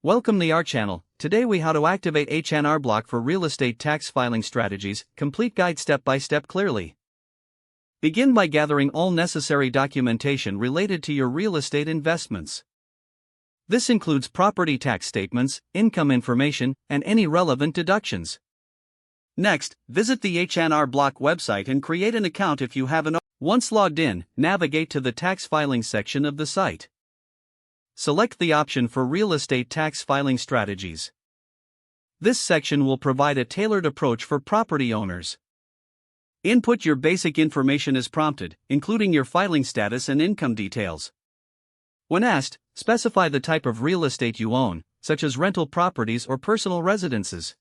Welcome to our channel. Today we how to activate H&R Block for real estate tax filing strategies, complete guide step by step clearly. Begin by gathering all necessary documentation related to your real estate investments. This includes property tax statements, income information, and any relevant deductions. Next, visit the H&R Block website and create an account if you haven't. Once logged in, navigate to the tax filing section of the site. Select the option for real estate tax filing strategies. This section will provide a tailored approach for property owners. Input your basic information as prompted, including your filing status and income details. When asked, specify the type of real estate you own, such as rental properties or personal residences.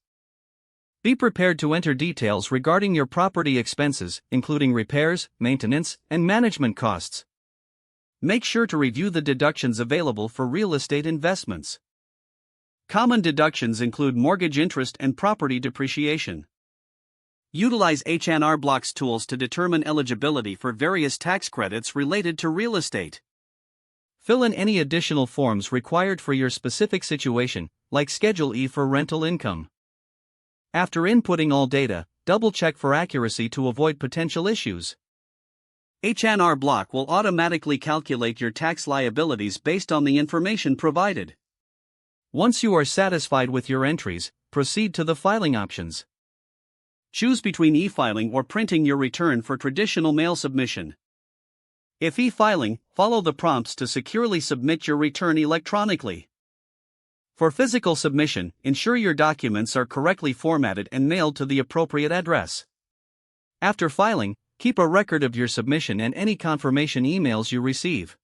Be prepared to enter details regarding your property expenses, including repairs, maintenance, and management costs. Make sure to review the deductions available for real estate investments. Common deductions include mortgage interest and property depreciation. Utilize H&R Block's tools to determine eligibility for various tax credits related to real estate. Fill in any additional forms required for your specific situation, like Schedule E for rental income. After inputting all data, double-check for accuracy to avoid potential issues. H&R Block will automatically calculate your tax liabilities based on the information provided. Once you are satisfied with your entries, proceed to the filing options. Choose between e-filing or printing your return for traditional mail submission. If e-filing, follow the prompts to securely submit your return electronically. For physical submission, ensure your documents are correctly formatted and mailed to the appropriate address. After filing, keep a record of your submission and any confirmation emails you receive.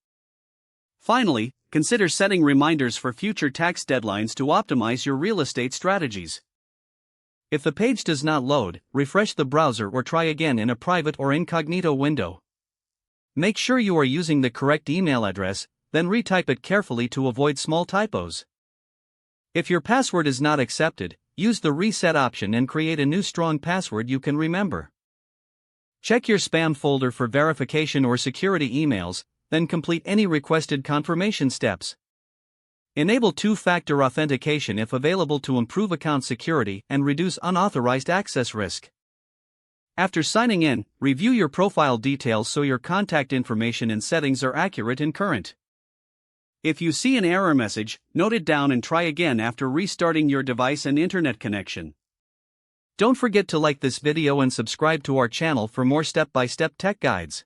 Finally, consider setting reminders for future tax deadlines to optimize your real estate strategies. If the page does not load, refresh the browser or try again in a private or incognito window. Make sure you are using the correct email address, then retype it carefully to avoid small typos. If your password is not accepted, use the reset option and create a new strong password you can remember. Check your spam folder for verification or security emails, then complete any requested confirmation steps. Enable two-factor authentication if available to improve account security and reduce unauthorized access risk. After signing in, review your profile details so your contact information and settings are accurate and current. If you see an error message, note it down and try again after restarting your device and internet connection. Don't forget to like this video and subscribe to our channel for more step-by-step tech guides.